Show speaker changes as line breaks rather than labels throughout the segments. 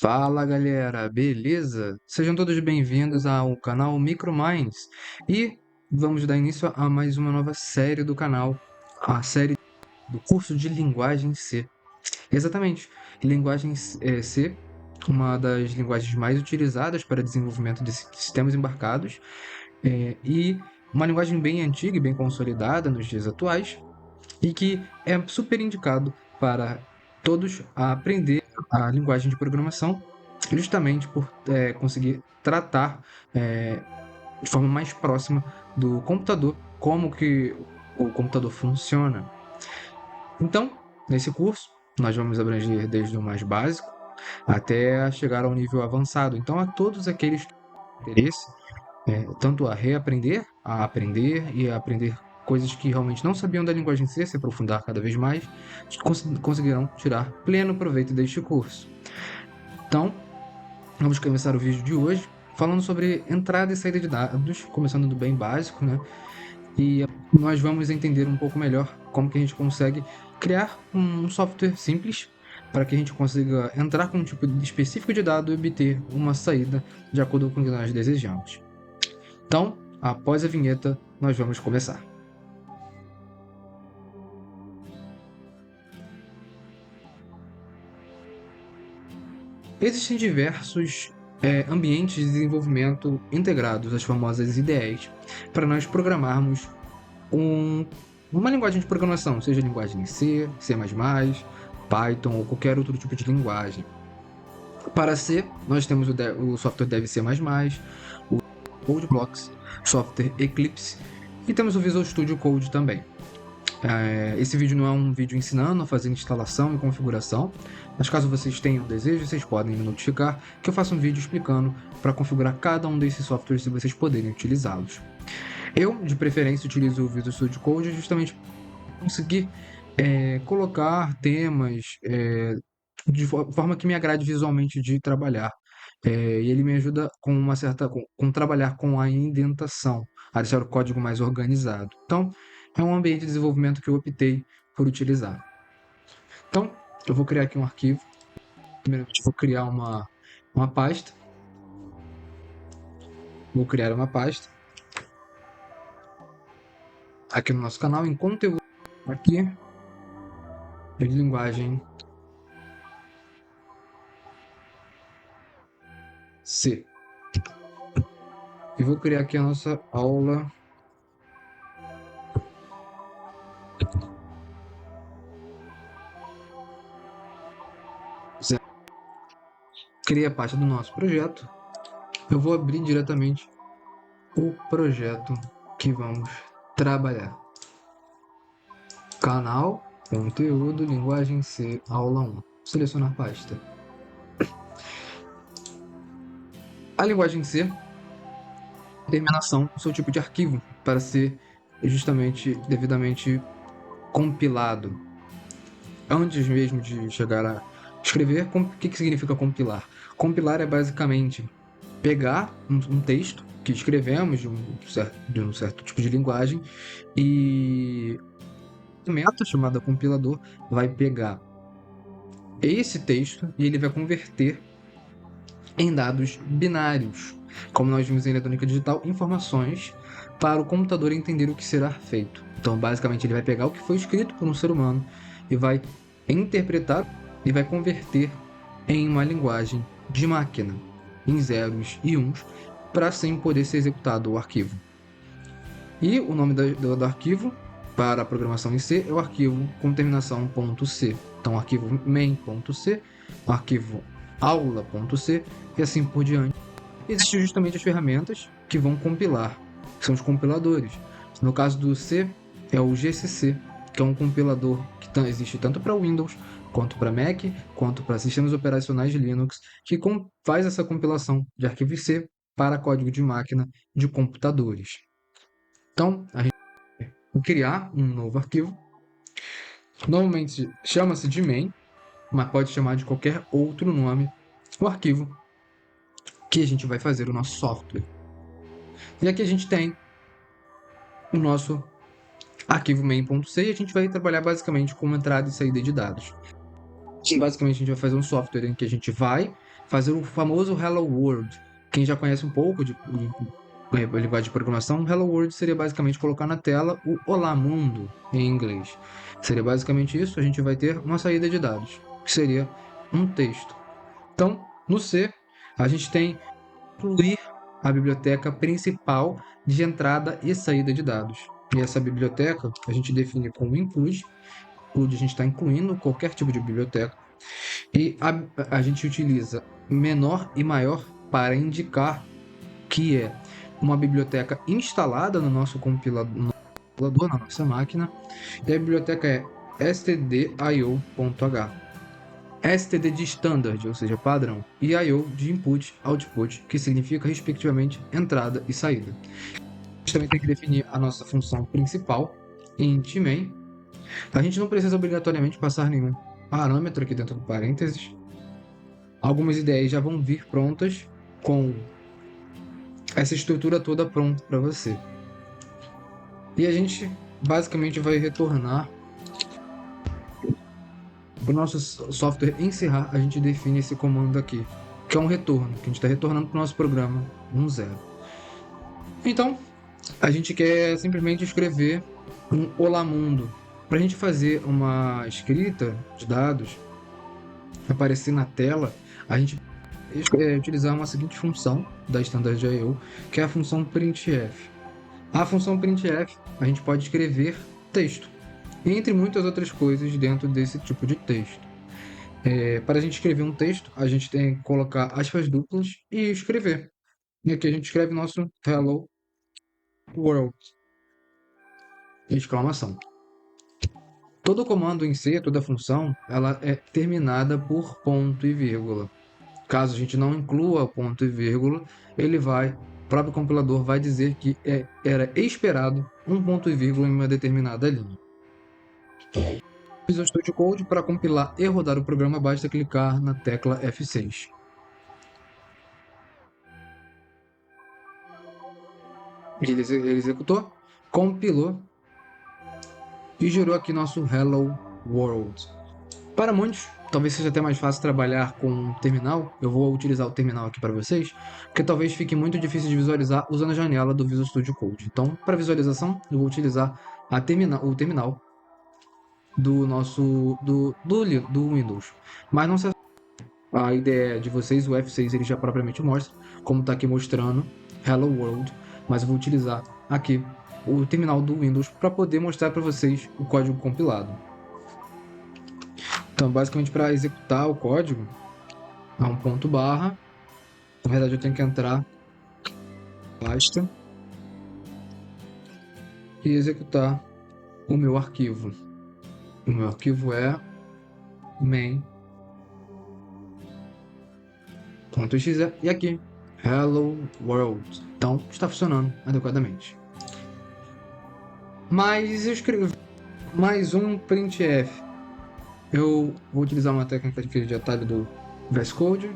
Fala galera, beleza? Sejam todos bem-vindos ao canal MicroMinds e vamos dar início a mais uma nova série do canal, a série do curso de Linguagem C. Exatamente, Linguagem C, uma das linguagens mais utilizadas para desenvolvimento de sistemas embarcados e uma linguagem bem antiga e bem consolidada nos dias atuais e que é super indicado para todos a aprender a linguagem de programação, justamente por conseguir tratar de forma mais próxima do computador, como que o computador funciona. Então, nesse curso, nós vamos abranger desde o mais básico até chegar ao nível avançado. Então, a todos aqueles que têm interesse, tanto a reaprender, a aprender e a aprender coisas que realmente não sabiam da linguagem C, se aprofundar cada vez mais, conseguirão tirar pleno proveito deste curso. Então, vamos começar o vídeo de hoje falando sobre entrada e saída de dados, começando do bem básico, né? E nós vamos entender um pouco melhor como que a gente consegue criar um software simples para que a gente consiga entrar com um tipo específico de dado e obter uma saída de acordo com o que nós desejamos. Então, após a vinheta, nós vamos começar. Existem diversos ambientes de desenvolvimento integrados, as famosas IDEs, para nós programarmos um- uma linguagem de programação, seja linguagem C, C++, Python ou qualquer outro tipo de linguagem. Para C, nós temos o software Dev C++, o CodeBlocks, software Eclipse e temos o Visual Studio Code também. Esse vídeo não é um vídeo ensinando a fazer instalação e configuração, mas caso vocês tenham desejo, vocês podem me notificar que eu faço um vídeo explicando para configurar cada um desses softwares e vocês poderem utilizá-los. Eu, de preferência, utilizo o Visual Studio Code justamente para conseguir colocar temas de forma que me agrade visualmente de trabalhar. E ele me ajuda com uma certa com trabalhar com a indentação, a deixar o código mais organizado. Então, é um ambiente de desenvolvimento que eu optei por utilizar. Então, eu vou criar aqui um arquivo. Primeiramente, vou criar uma pasta. Vou criar uma pasta aqui no nosso canal em conteúdo aqui de linguagem C. E vou criar aqui a nossa aula. Criei a pasta do nosso projeto. Eu vou abrir diretamente o projeto que vamos trabalhar. Canal, conteúdo, linguagem C, aula 1. Selecionar pasta. A linguagem C, determinação do seu tipo de arquivo para ser justamente devidamente compilado. Antes mesmo de chegar a escrever, o que significa compilar? Compilar é basicamente pegar um texto que escrevemos de um certo tipo de linguagem e a ferramenta chamada compilador vai pegar esse texto e ele vai converter em dados binários, como nós vimos em eletrônica digital, informações para o computador entender o que será feito. Então, basicamente, ele vai pegar o que foi escrito por um ser humano e vai interpretar e vai converter em uma linguagem de máquina, em zeros e uns, para assim poder ser executado o arquivo. E o nome do arquivo para a programação em C é o arquivo com terminação .c. Então, o arquivo main.c, o arquivo aula.c e assim por diante. Existem justamente as ferramentas que vão compilar, que são os compiladores. No caso do C, é o GCC, que é um compilador que existe tanto para Windows, quanto para Mac, quanto para sistemas operacionais de Linux, que faz essa compilação de arquivos C para código de máquina de computadores. Então, a gente vai criar um novo arquivo. Normalmente chama-se de main, mas pode chamar de qualquer outro nome o arquivo que a gente vai fazer o nosso software. E aqui a gente tem o nosso arquivo main.c e a gente vai trabalhar basicamente com entrada e saída de dados. Basicamente, a gente vai fazer um software em que a gente vai fazer o famoso Hello World. Quem já conhece um pouco de linguagem de programação, Hello World seria basicamente colocar na tela o Olá Mundo em inglês. Seria basicamente isso. A gente vai ter uma saída de dados, que seria um texto. Então, no C, a gente tem incluir a biblioteca principal de entrada e saída de dados. E essa biblioteca a gente define como include. Include, a gente está incluindo qualquer tipo de biblioteca. E a gente utiliza menor e maior para indicar que é uma biblioteca instalada no nosso compilador, na nossa máquina. E a biblioteca é stdio.h. std de standard, ou seja, padrão, e IO de input, output, que significa, respectivamente, entrada e saída. A gente também tem que definir a nossa função principal, int main. A gente não precisa obrigatoriamente passar nenhum parâmetro aqui dentro do parênteses. Algumas ideias já vão vir prontas com essa estrutura toda pronta para você. E a gente basicamente vai retornar para o nosso software encerrar, a gente define esse comando aqui, que é um retorno, que a gente está retornando para o nosso programa 0. Então, a gente quer simplesmente escrever um Olá Mundo. Para a gente fazer uma escrita de dados, aparecer na tela, a gente utilizar uma seguinte função da Standard I/O, que é a função printf. A função printf, a gente pode escrever texto, entre muitas outras coisas dentro desse tipo de texto. Para a gente escrever um texto, a gente tem que colocar aspas duplas e escrever. E aqui a gente escreve nosso Hello World! Exclamação. Todo comando em C, toda função, ela é terminada por ponto e vírgula. Caso a gente não inclua ponto e vírgula, o próprio compilador vai dizer que era esperado um ponto e vírgula em uma determinada linha. Visual Studio Code, para compilar e rodar o programa, basta clicar na tecla F6. Ele executou, compilou e gerou aqui nosso Hello World. Para muitos, talvez seja até mais fácil trabalhar com um terminal. Eu vou utilizar o terminal aqui para vocês, porque talvez fique muito difícil de visualizar usando a janela do Visual Studio Code. Então, para visualização, eu vou utilizar o terminal do Windows. Mas não se a ideia de vocês, o F6 ele já propriamente mostra, como está aqui mostrando Hello World, mas eu vou utilizar aqui o terminal do Windows para poder mostrar para vocês o código compilado. Então, basicamente, para executar o código, há um ponto barra. Na verdade, eu tenho que entrar pasta e executar o meu arquivo. O meu arquivo é main.exe e aqui Hello World. Então, está funcionando adequadamente. Mas eu escrevi mais um printf. Eu vou utilizar uma técnica de atalho do VS Code.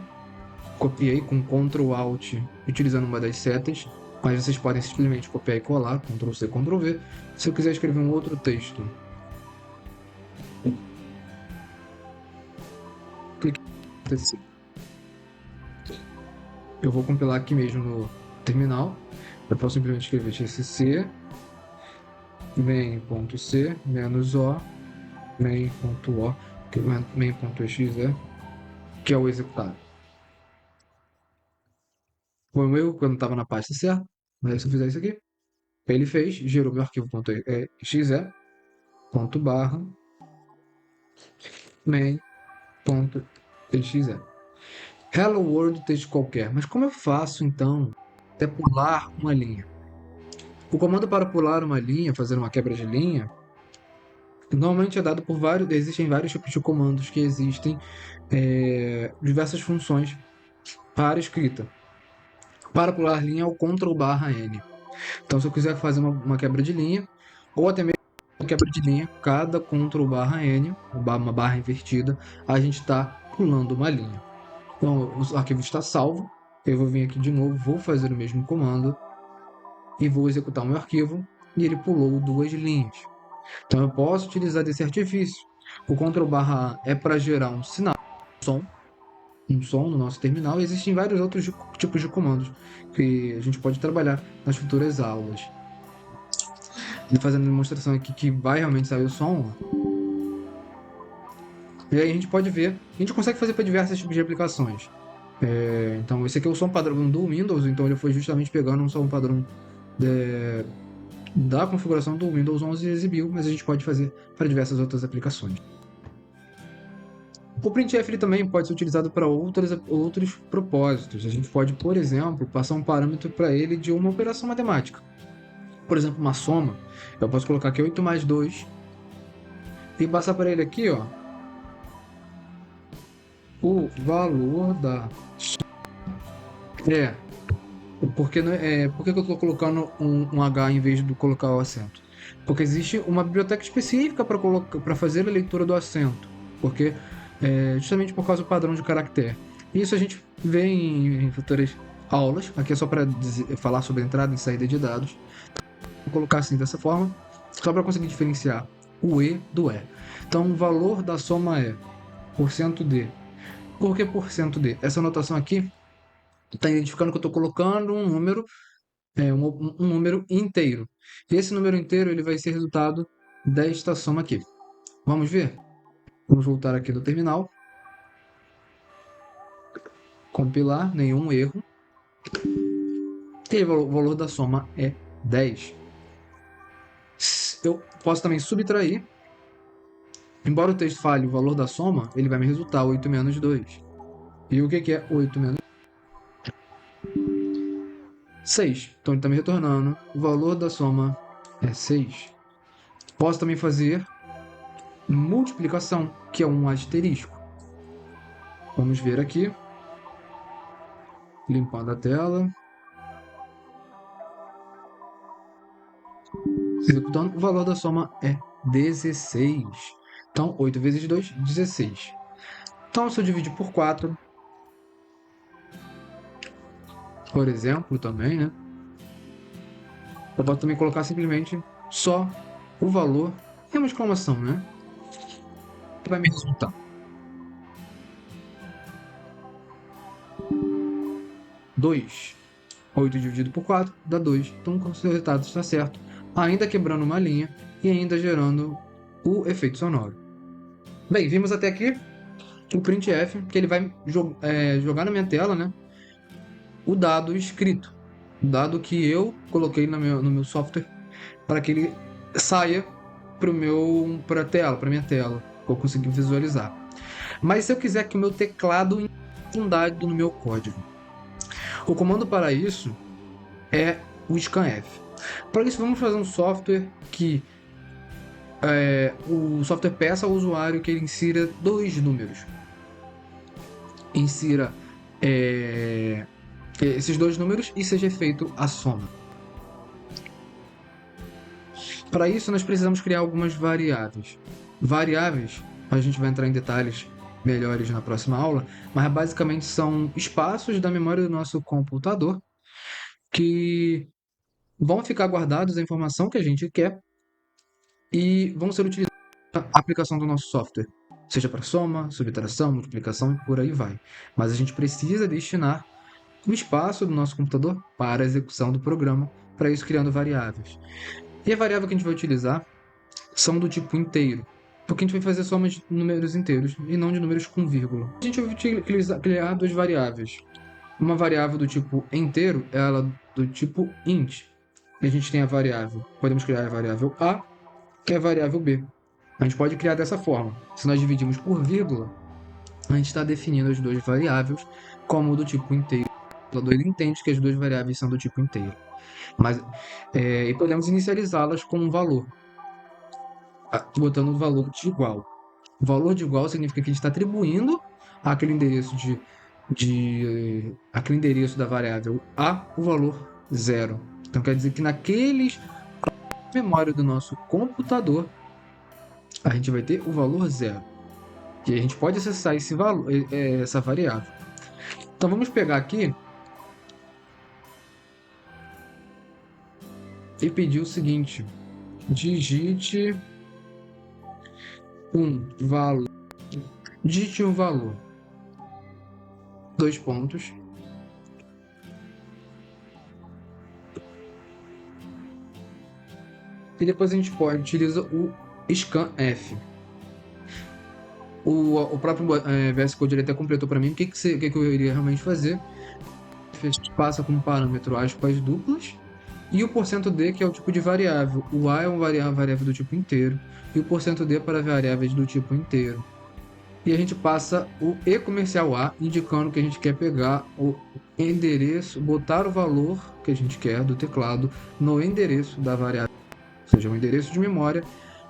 Copiei com Ctrl Alt utilizando uma das setas, mas vocês podem simplesmente copiar e colar, Ctrl C, Ctrl V. Se eu quiser escrever um outro texto, clique em eu vou compilar aqui mesmo no terminal. Eu posso simplesmente escrever xc main.c -o main.o main.exe, que é o executado. Foi um erro quando estava na pasta certa, mas se eu fizer isso aqui, ele fez, gerou meu arquivo.exe, ponto barra main.exe. Hello World texto qualquer. Mas como eu faço então até pular uma linha? O comando para pular uma linha, fazer uma quebra de linha, normalmente é dado por vários. Existem vários tipos de comandos que existem diversas funções para escrita. Para pular linha é o Ctrl/N. Então, se eu quiser fazer uma quebra de linha, ou até mesmo uma quebra de linha, cada Ctrl/N, uma barra invertida, a gente está pulando uma linha. Então, o arquivo está salvo. Eu vou vir aqui de novo, vou fazer o mesmo comando e vou executar o meu arquivo e ele pulou 2 linhas. Então, eu posso utilizar desse artifício O Ctrl/A é para gerar um sinal, um som no nosso terminal. E existem vários outros tipos de comandos que a gente pode trabalhar nas futuras aulas. E fazendo a demonstração aqui que vai realmente sair o som. E aí a gente pode ver, a gente consegue fazer para diversos tipos de aplicações. Então esse aqui é o som padrão do Windows, então ele foi justamente pegando um som padrão da configuração do Windows 11 e exibiu, mas a gente pode fazer para diversas outras aplicações. O printf ele também pode ser utilizado para outros propósitos. A gente pode, por exemplo, passar um parâmetro para ele de uma operação matemática. Por exemplo, uma soma. Eu posso colocar aqui 8 mais 2 e passar para ele aqui, ó, o valor da... É, por que eu estou colocando um H em vez de colocar o acento? Porque existe uma biblioteca específica para fazer a leitura do acento. Porque justamente por causa do padrão de caractere. Isso a gente vê em futuras aulas. Aqui é só para falar sobre entrada e saída de dados. Vou colocar assim dessa forma, só para conseguir diferenciar o E do E. Então o valor da soma é %d. Por que %d? Essa anotação aqui está identificando que eu estou colocando um número, um número inteiro. E esse número inteiro ele vai ser resultado desta soma aqui. Vamos ver? Vamos voltar aqui no terminal. Compilar, nenhum erro. E o valor da soma é 10. Eu posso também subtrair. Embora o texto fale o valor da soma, ele vai me resultar 8 menos 2. E o que é 8 menos 6? Então ele está me retornando. O valor da soma é 6. Posso também fazer multiplicação, que é um asterisco. Vamos ver aqui. Limpando a tela. Executando. O valor da soma é 16. Então, 8 vezes 2, 16. Então, se eu dividir por 4, por exemplo, também, né? Eu posso também colocar simplesmente só o valor e uma exclamação, né? Que vai me resultar. 2. 8 dividido por 4 dá 2. Então, o resultado está certo. Ainda quebrando uma linha e ainda gerando o efeito sonoro. Bem, vimos até aqui o printf, que ele vai jogar na minha tela, né? O dado escrito. O dado que eu coloquei no meu software para que ele saia para minha tela, para eu conseguir visualizar. Mas se eu quiser que o meu teclado inundado no meu código, o comando para isso é o scanf. Para isso, vamos fazer um software que o software peça ao usuário que ele insira dois números. Insira esses dois números e seja feito a soma. Para isso, nós precisamos criar algumas variáveis. Variáveis, a gente vai entrar em detalhes melhores na próxima aula, mas basicamente são espaços da memória do nosso computador que vão ficar guardados a informação que a gente quer e vão ser utilizados na aplicação do nosso software, seja para soma, subtração, multiplicação e por aí vai. Mas a gente precisa destinar o espaço do nosso computador para a execução do programa, para isso criando variáveis. E a variável que a gente vai utilizar são do tipo inteiro, porque a gente vai fazer somas de números inteiros e não de números com vírgula. A gente vai criar duas variáveis. Uma variável do tipo inteiro, ela do tipo int. E a gente tem a variável, podemos criar a variável a e a variável b. A gente pode criar dessa forma. Se nós dividimos por vírgula, a gente está definindo as duas variáveis como do tipo inteiro. O computador ele entende que as duas variáveis são do tipo inteiro. E podemos inicializá-las com um valor, botando o valor de igual. O valor de igual significa que a gente está atribuindo aquele endereço aquele endereço da variável a o valor zero. Então quer dizer que naqueles memória do nosso computador a gente vai ter o valor zero. E a gente pode acessar esse valor, essa variável. Então vamos pegar aqui e pedir o seguinte: digite valor. Digite um valor. 2 pontos. E depois a gente utiliza o scanf. O próprio VS Code ele até completou para mim o que eu iria realmente fazer. Passa como parâmetro aspas duplas e o %d, que é o tipo de variável. O a é uma variável do tipo inteiro e o %d para variáveis do tipo inteiro. E a gente passa o e comercial a, indicando que a gente quer pegar o endereço, botar o valor que a gente quer do teclado no endereço da variável, ou seja, o endereço de memória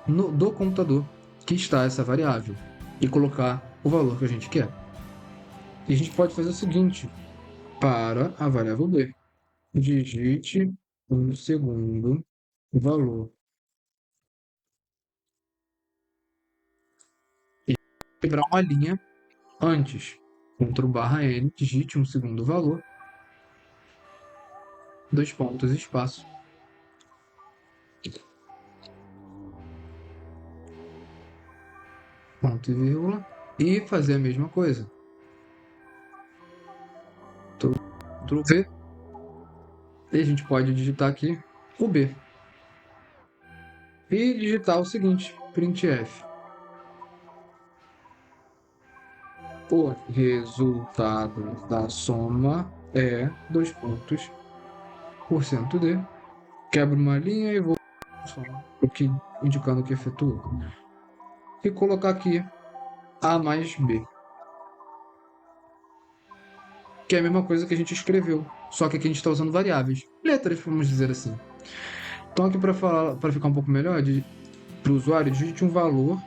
do computador que está essa variável, e colocar o valor que a gente quer. E a gente pode fazer o seguinte para a variável b: digite um segundo valor. E quebrar uma linha antes. Ctrl/N, digite um segundo valor, 2 pontos, espaço. Ponto e vírgula. E fazer a mesma coisa. Ctrl V. E a gente pode digitar aqui o B. E digitar o seguinte: printf. O resultado da soma é 2 pontos, %d. Quebro uma linha e vou aqui indicando que efetuou. E colocar aqui A mais B. Que é a mesma coisa que a gente escreveu, só que aqui a gente está usando variáveis, letras, vamos dizer assim. Então aqui para ficar um pouco melhor, para o usuário, digite um valor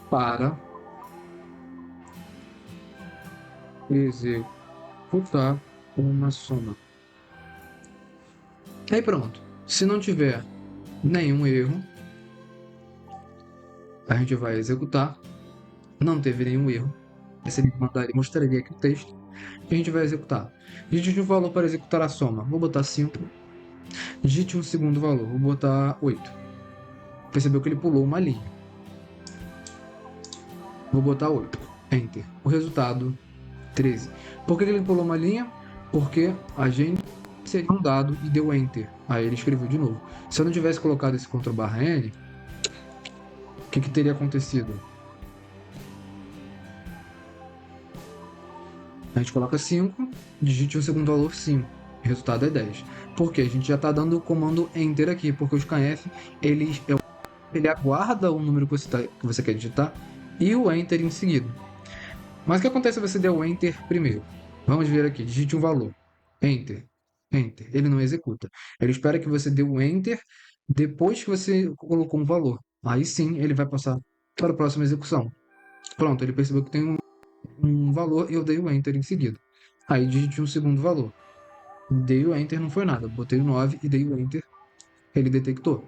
para executar uma soma. Aí pronto. Se não tiver nenhum erro, a gente vai executar. Não teve nenhum erro. Esse ele mostraria aqui o texto. E a gente vai executar. Digite um valor para executar a soma. Vou botar 5. Digite um segundo valor. Vou botar 8. Percebeu que ele pulou uma linha. Vou botar 8. Enter. O resultado, 13. Por que ele pulou uma linha? Porque a gente seria um dado e deu Enter. Aí ele escreveu de novo. Se eu não tivesse colocado esse Ctrl/N, o que teria acontecido? A gente coloca 5, digite o segundo valor 5. O resultado é 10. Por quê? A gente já está dando o comando Enter aqui, porque o scanf ele aguarda o número que você quer digitar e o Enter em seguida. Mas o que acontece se você der o Enter primeiro? Vamos ver aqui, digite um valor. Enter. Enter. Ele não executa. Ele espera que você dê o Enter depois que você colocou um valor. Aí sim ele vai passar para a próxima execução. Pronto, ele percebeu que tem um valor e eu dei o Enter em seguida. Aí digite um segundo valor. Dei o Enter, não foi nada. Botei o 9 e dei o Enter. Ele detectou.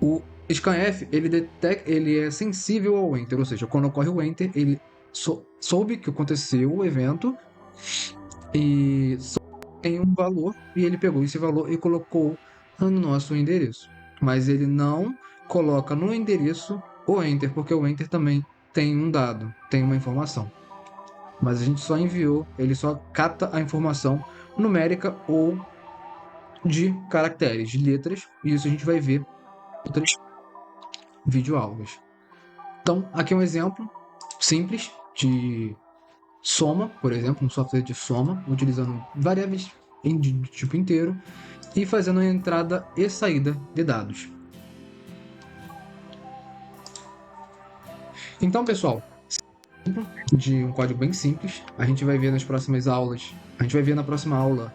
O scanf, ele é sensível ao Enter, ou seja, quando ocorre o Enter, ele soube que aconteceu o evento e tem um valor e ele pegou esse valor e colocou no nosso endereço. Mas ele não coloca no endereço o Enter, porque o Enter também tem um dado, tem uma informação. Mas a gente só enviou, ele só capta a informação numérica ou de caracteres, de letras, e isso a gente vai ver em outras videoaulas. Então, aqui é um exemplo simples de soma, por exemplo, um software de soma, utilizando variáveis de tipo inteiro e fazendo a entrada e saída de dados. Então, pessoal, de um código bem simples, a gente vai ver nas próximas aulas. A gente vai ver na próxima aula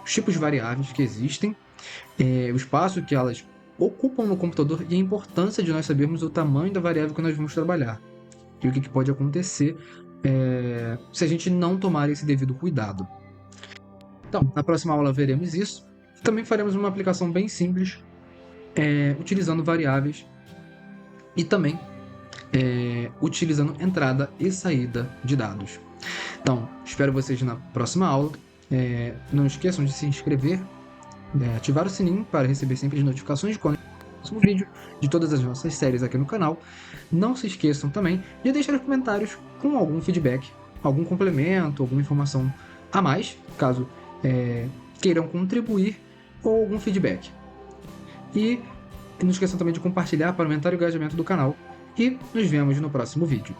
os tipos de variáveis que existem, o espaço que elas ocupam no computador e a importância de nós sabermos o tamanho da variável que nós vamos trabalhar e o que pode acontecer se a gente não tomar esse devido cuidado. Então, na próxima aula veremos isso. Também faremos uma aplicação bem simples, utilizando variáveis e também utilizando entrada e saída de dados. Então, espero vocês na próxima aula. Não esqueçam de se inscrever ativar o sininho para receber sempre as notificações de quando o próximo vídeo, de todas as nossas séries aqui no canal. Não se esqueçam também de deixar os comentários com algum feedback, algum complemento, alguma informação a mais, caso queiram contribuir, ou algum feedback. E não esqueçam também de compartilhar para aumentar o engajamento do canal. E nos vemos no próximo vídeo.